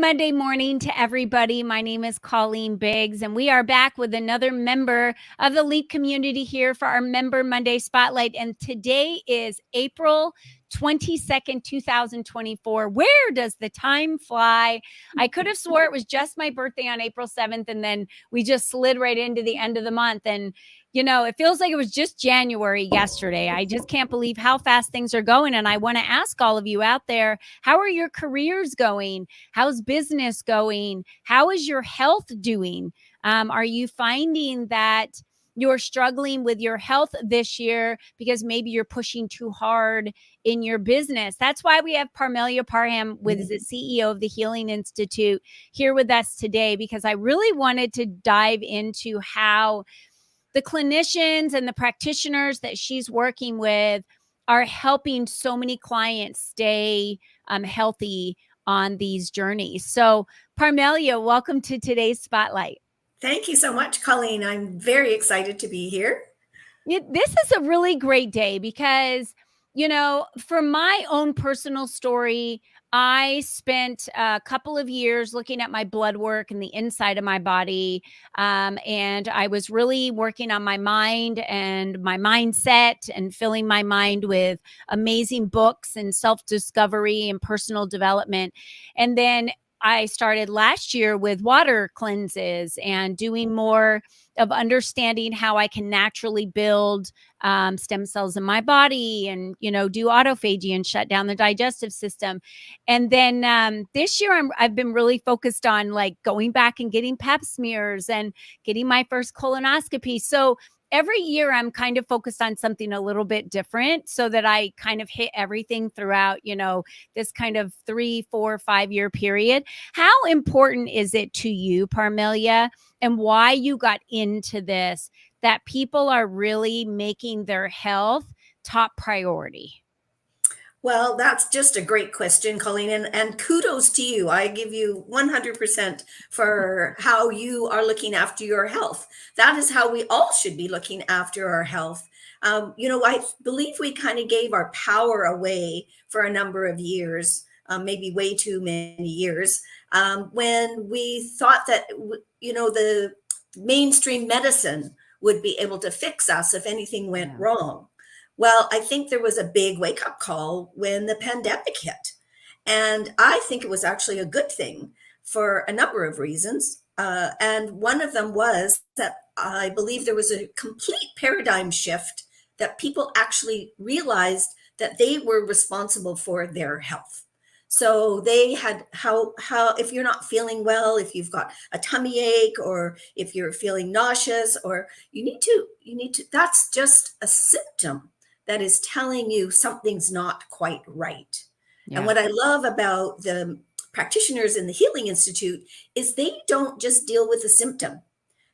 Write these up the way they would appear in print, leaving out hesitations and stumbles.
Monday morning to everybody. My name is Colleen Biggs, and we are back with another member of the LEAP community here for our Member Monday Spotlight. And today is April 22nd, 2024. Where does the time fly? I could have swore it was just my birthday on April 7th, and then we just slid right into the end of the month. And it feels like it was just January yesterday. I just can't believe how fast things are going. And I want to ask all of you out there, how are your careers going? How's business going? How is your health doing? Are you finding that you're struggling with your health this year because maybe you're pushing too hard in your business? That's why we have Permelia Parham, with the CEO of the Healing Institute, here with us today, because I really wanted to dive into how the clinicians and the practitioners that she's working with are helping so many clients stay healthy on these journeys. So, Permelia, welcome to today's Spotlight. Thank you so much, Colleen. I'm very excited to be here. This is a really great day because, for my own personal story, I spent a couple of years looking at my blood work and the inside of my body. And I was really working on my mind and my mindset and filling my mind with amazing books and self-discovery and personal development. And then I started last year with water cleanses and doing more of understanding how I can naturally build stem cells in my body and, do autophagy and shut down the digestive system. And then this year I've been really focused on like going back and getting pap smears and getting my first colonoscopy. So every year I'm kind of focused on something a little bit different so that I kind of hit everything throughout, this kind of 3, 4, 5-year period. How important is it to you, Permelia, and why you got into this, that people are really making their health top priority? Well, that's just a great question, Colleen, and kudos to you. I give you 100% for how you are looking after your health. That is how we all should be looking after our health. I believe we kind of gave our power away for a number of years, maybe way too many years, when we thought that, the mainstream medicine would be able to fix us if anything went wrong. Well, I think there was a big wake-up call when the pandemic hit. And I think it was actually a good thing for a number of reasons. And one of them was that I believe there was a complete paradigm shift, that people actually realized that they were responsible for their health. So they had how if you're not feeling well, if you've got a tummy ache, or if you're feeling nauseous, or you need to, that's just a symptom that is telling you something's not quite right. Yeah. And what I love about the practitioners in the Healing Institute is they don't just deal with the symptom.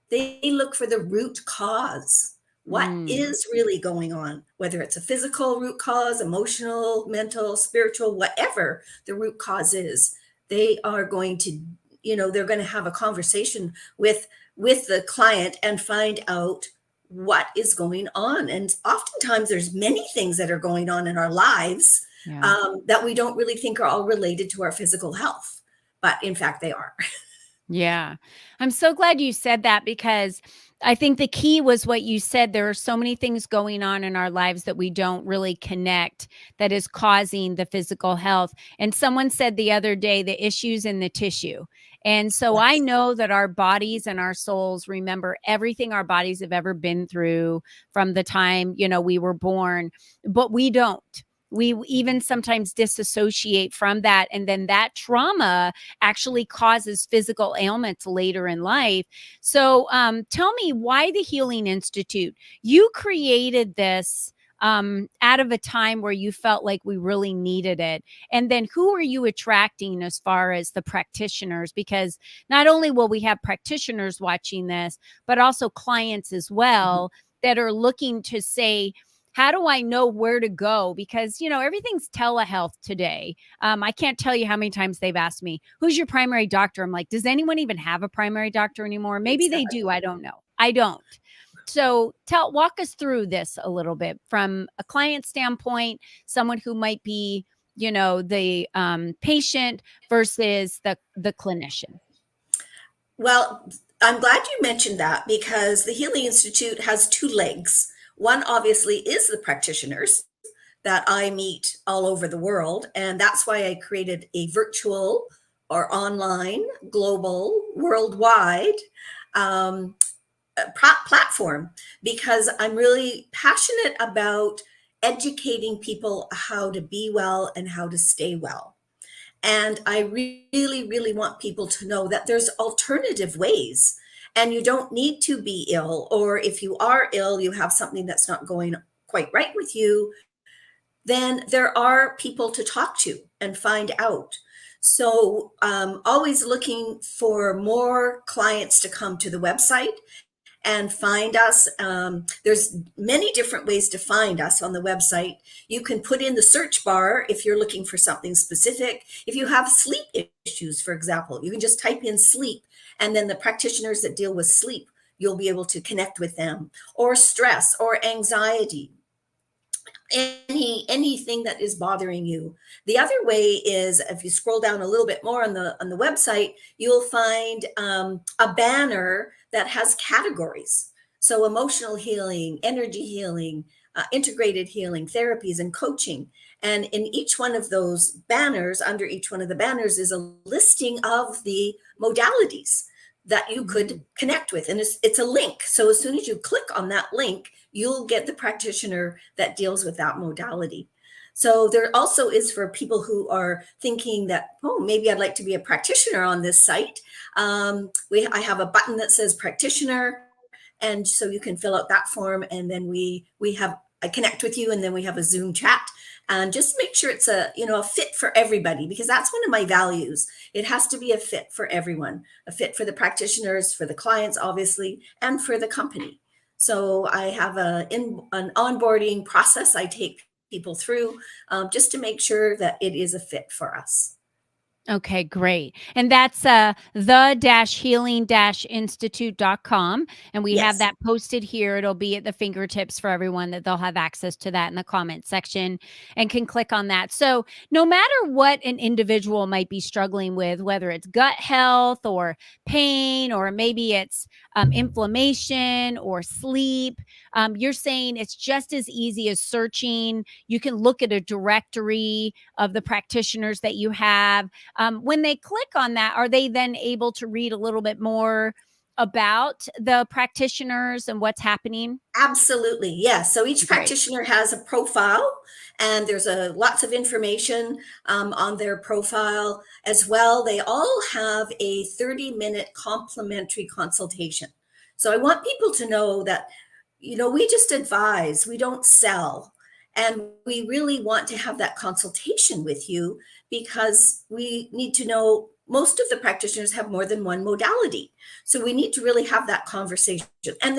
They look for the root cause. What is really going on, whether it's a physical root cause, emotional, mental, spiritual, whatever the root cause is, they are going to, they're going to have a conversation with the client and find out what is going on. And oftentimes there's many things that are going on in our lives that we don't really think are all related to our physical health, but in fact they are. Yeah. I'm so glad you said that, because I think the key was what you said. There are so many things going on in our lives that we don't really connect that is causing the physical health. And someone said the other day, the issue's in the tissue. And so I know that our bodies and our souls remember everything our bodies have ever been through from the time, we were born, but we don't. We even sometimes disassociate from that. And then that trauma actually causes physical ailments later in life. So tell me, why the Healing Institute? You created this out of a time where you felt like we really needed it. And then who are you attracting as far as the practitioners? Because not only will we have practitioners watching this, but also clients as well that are looking to say, how do I know where to go? Because, everything's telehealth today. I can't tell you how many times they've asked me, who's your primary doctor? I'm like, does anyone even have a primary doctor anymore? Maybe they do. I don't know. I don't. So walk us through this a little bit from a client standpoint, someone who might be the patient versus the clinician? Well, I'm glad you mentioned that because the Healing Institute has two legs. One obviously is the practitioners that I meet all over the world. And that's why I created a virtual or online, global, worldwide um, platform because I'm really passionate about educating people how to be well and how to stay well. And I really, really want people to know that there's alternative ways. And you don't need to be ill, or if you are ill, you have something that's not going quite right with you, then there are people to talk to and find out. So, always looking for more clients to come to the website and find us. There's many different ways to find us on the website. You can put in the search bar if you're looking for something specific. If you have sleep issues, for example, you can just type in sleep, and then the practitioners that deal with sleep, you'll be able to connect with them, or stress or anxiety, anything that is bothering you. The other way is if you scroll down a little bit more on the website, you'll find a banner that has categories. So emotional healing, energy healing, integrated healing, therapies, and coaching. And in each one of those banners, under each one of the banners, is a listing of the modalities that you could connect with. And it's a link. So as soon as you click on that link, you'll get the practitioner that deals with that modality. So there also is for people who are thinking that, oh, maybe I'd like to be a practitioner on this site. I have a button that says practitioner. And so you can fill out that form, and then I connect with you, and then we have a Zoom chat, and just make sure it's a fit for everybody, because that's one of my values. It has to be a fit for everyone, a fit for the practitioners, for the clients, obviously, and for the company. So I have an onboarding process I take people through, just to make sure that it is a fit for us. Okay, great. And that's the-healing-institute.com. And we have Yes, that posted here. It'll be at the fingertips for everyone, that they'll have access to that in the comment section and can click on that. So no matter what an individual might be struggling with, whether it's gut health or pain, or maybe it's inflammation or sleep, you're saying it's just as easy as searching. You can look at a directory of the practitioners that you have. When they click on that, are they then able to read a little bit more about the practitioners and what's happening? absolutely. Yes. So each Great. practitioner has a profile, and there's lots of information on their profile as well. They all have a 30-minute complimentary consultation. So I want people to know that, we just advise, we don't sell. And we really want to have that consultation with you because we need to know most of the practitioners have more than one modality. So we need to really have that conversation. And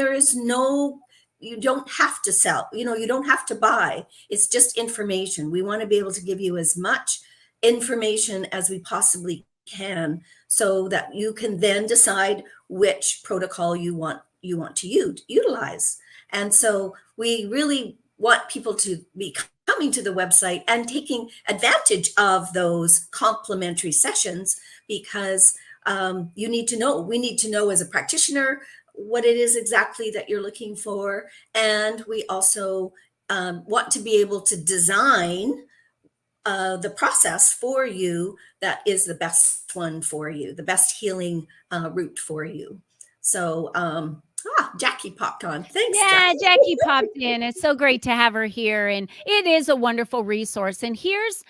you don't have to sell, you don't have to buy. It's just information. We want to be able to give you as much information as we possibly can so that you can then decide which protocol you want to utilize. And so we really want people to be coming to the website and taking advantage of those complimentary sessions, because we need to know as a practitioner what it is exactly that you're looking for. And we also want to be able to design the process for you that is the best one for you, the best healing route for you. So, Jackie popped on. Thanks, Yeah, Jackie. Jackie popped in. It's so great to have her here, and it is a wonderful resource. And here's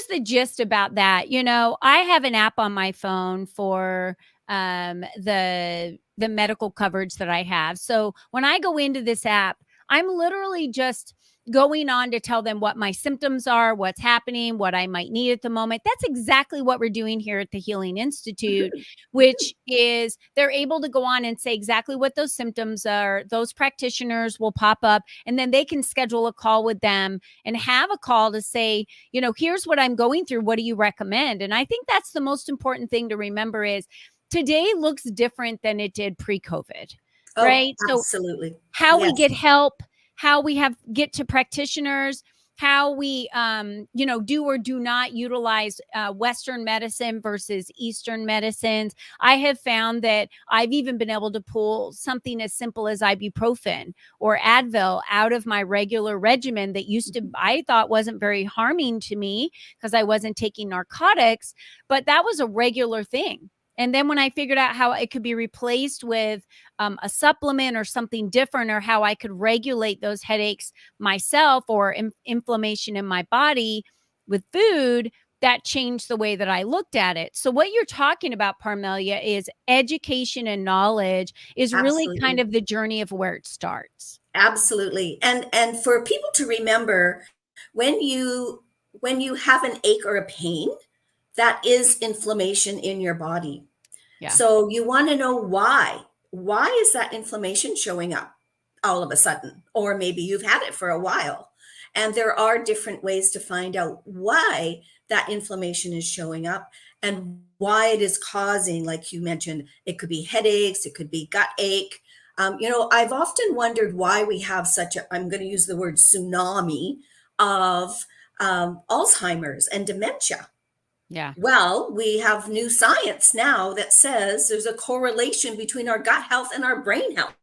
the gist about that. I have an app on my phone for the medical coverage that I have. So when I go into this app, I'm literally just going on to tell them what my symptoms are, what's happening, what I might need at the moment. That's exactly what we're doing here at the Healing Institute, which is they're able to go on and say exactly what those symptoms are. Those practitioners will pop up, and then they can schedule a call with them and have a call to say, here's what I'm going through. What do you recommend? And I think that's the most important thing to remember is today looks different than it did pre-COVID, Oh, right? So absolutely. how we Yes. get help, how we get to practitioners, how we, do or do not utilize Western medicine versus Eastern medicines. I have found that I've even been able to pull something as simple as ibuprofen or Advil out of my regular regimen that used to, I thought, wasn't very harming to me because I wasn't taking narcotics, but that was a regular thing. And then when I figured out how it could be replaced with a supplement or something different, or how I could regulate those headaches myself, or inflammation in my body with food, that changed the way that I looked at it. So what you're talking about, Parmelia, is education and knowledge is really kind Absolutely. of the journey of where it starts. Absolutely. And for people to remember, when you have an ache or a pain, that is inflammation in your body. Yeah. So you want to know why. Why is that inflammation showing up all of a sudden? Or maybe you've had it for a while. And there are different ways to find out why that inflammation is showing up and why it is causing, like you mentioned, it could be headaches, it could be gut ache. I've often wondered why we have such a, I'm going to use the word tsunami of Alzheimer's and dementia. Yeah. Well, we have new science now that says there's a correlation between our gut health and our brain health.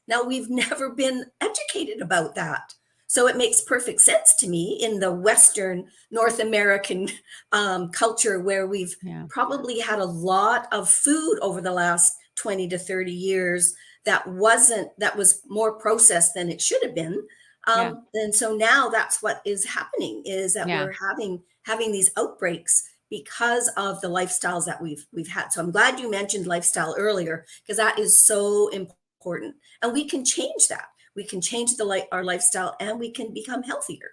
Now, we've never been educated about that. So it makes perfect sense to me in the Western North American culture, where we've Yeah. probably had a lot of food over the last 20 to 30 years that was more processed than it should have been. Yeah. And so now that's what is happening, is that Yeah. we're having these outbreaks because of the lifestyles that we've had. So I'm glad you mentioned lifestyle earlier, because that is so important. And we can change that. We can change our lifestyle, and we can become healthier.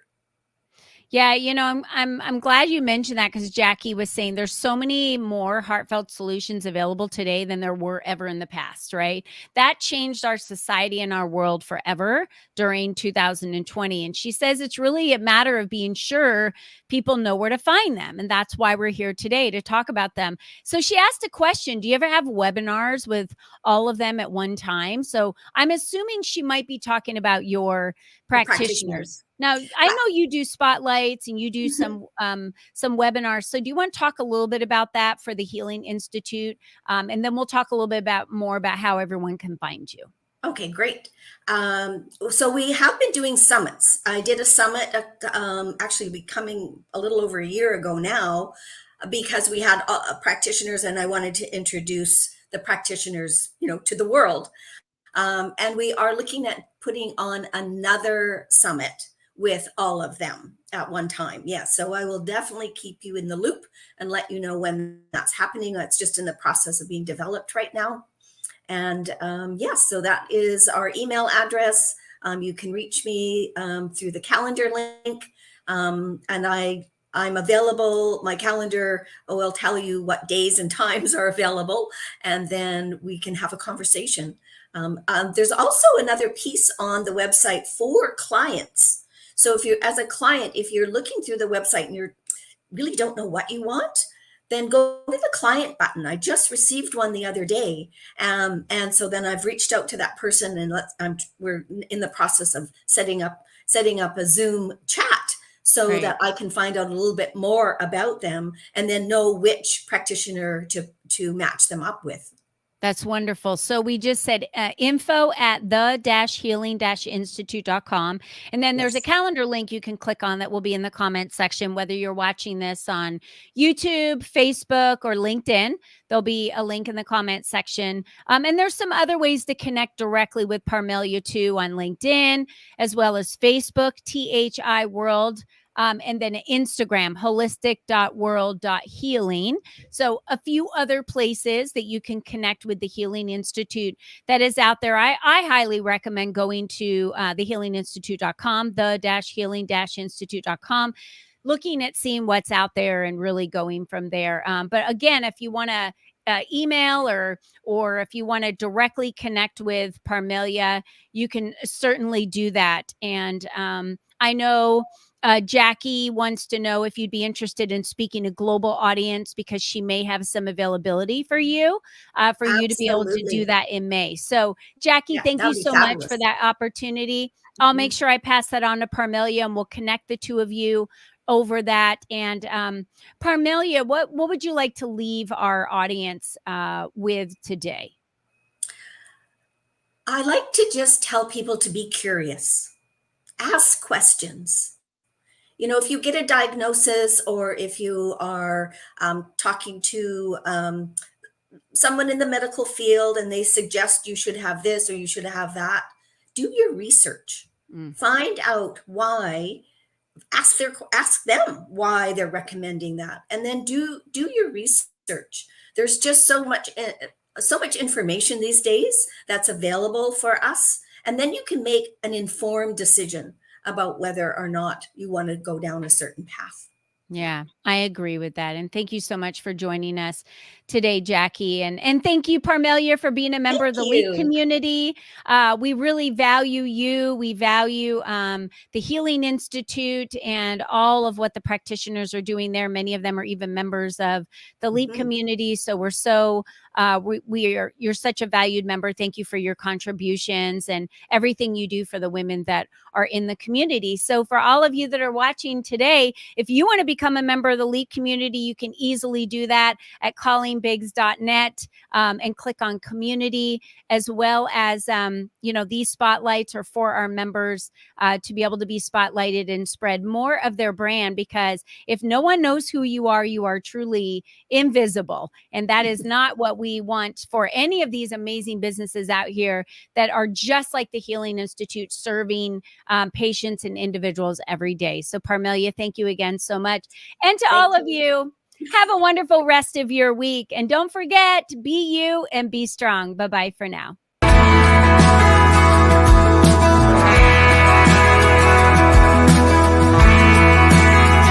Yeah, I'm glad you mentioned that, because Jackie was saying there's so many more heartfelt solutions available today than there were ever in the past, right? That changed our society and our world forever during 2020. And she says it's really a matter of being sure people know where to find them. And that's why we're here today, to talk about them. So she asked a question: do you ever have webinars with all of them at one time? So I'm assuming she might be talking about your The practitioners. practitioners. Now, I Uh, know you do spotlights and you do some webinars. So do you want to talk a little bit about that for the Healing Institute? And then we'll talk a little bit more about how everyone can find you. Okay, great. So we have been doing summits. I did a summit, actually becoming a little over a year ago now, because we had practitioners, and I wanted to introduce the practitioners, to the world. And we are looking at putting on another summit with all of them at one time. Yes, so I will definitely keep you in the loop and let you know when that's happening. That's just in the process of being developed right now. And yes, so that is our email address. You can reach me through the calendar link. And I'm available. My calendar will tell you what days and times are available, and then we can have a conversation. There's also another piece on the website for clients. So if you're, as a client, if you're looking through the website and you really don't know what you want, then go to the client button. I just received one the other day. And so then I've reached out to that person, and we're in the process of setting up a Zoom chat so Great. that I can find out a little bit more about them, and then know which practitioner to match them up with. That's wonderful. So we just said info at the-healing-institute.com. And then there's a Yes. calendar link you can click on that will be in the comment section, whether you're watching this on YouTube, Facebook, or LinkedIn. There'll be a link in the comment section. And there's some other ways to connect directly with Parmelia too, on LinkedIn, as well as Facebook, THI World. And then Instagram, holistic.world.healing. So a few other places that you can connect with the Healing Institute that is out there. I highly recommend going to thehealinginstitute.com, the-healing-institute.com, looking at seeing what's out there and really going from there. But again, if you want to email or if you want to directly connect with Parmelia, you can certainly do that. And I know Jackie wants to know if you'd be interested in speaking to global audience because she may have some availability for you to be able to do Absolutely. that in May. So, Jackie, Yeah, thank you that'd be so much for fabulous. that opportunity. I'll make Mhm. sure I pass that on to Parmelia, and we'll connect the two of you over that. And Parmelia, what would you like to leave our audience with today? I like to just tell people to be curious, ask questions. You know, if you get a diagnosis or if you are talking to someone in the medical field and they suggest you should have this or you should have that, do your research. Mm. Find out why, ask them why they're recommending that, and then do your research. There's just so much information these days that's available for us, and then you can make an informed decision about whether or not you want to go down a certain path. Yeah, I agree with that. And thank you so much for joining us today, Jackie. And thank you, Parmelia, for being a member Thank of the LEAP you. community. We really value you. We value the Healing Institute and all of what the practitioners are doing there. Many of them are even members of the LEAP Mhm. community. So we're so we are you're such a valued member. Thank you for your contributions and everything you do for the women that are in the community. So for all of you that are watching today, if you want to become a member of the LEAP community, you can easily do that at callingbigs.net and click on community, as well as, these spotlights are for our members to be able to be spotlighted and spread more of their brand. Because if no one knows who you are truly invisible. And that is not what we want for any of these amazing businesses out here that are just like the Healing Institute, serving patients and individuals every day. So, Parmelia, thank you again so much. And to Thank all of you. you, have a wonderful rest of your week. And don't forget, be you and be strong. Bye bye for now.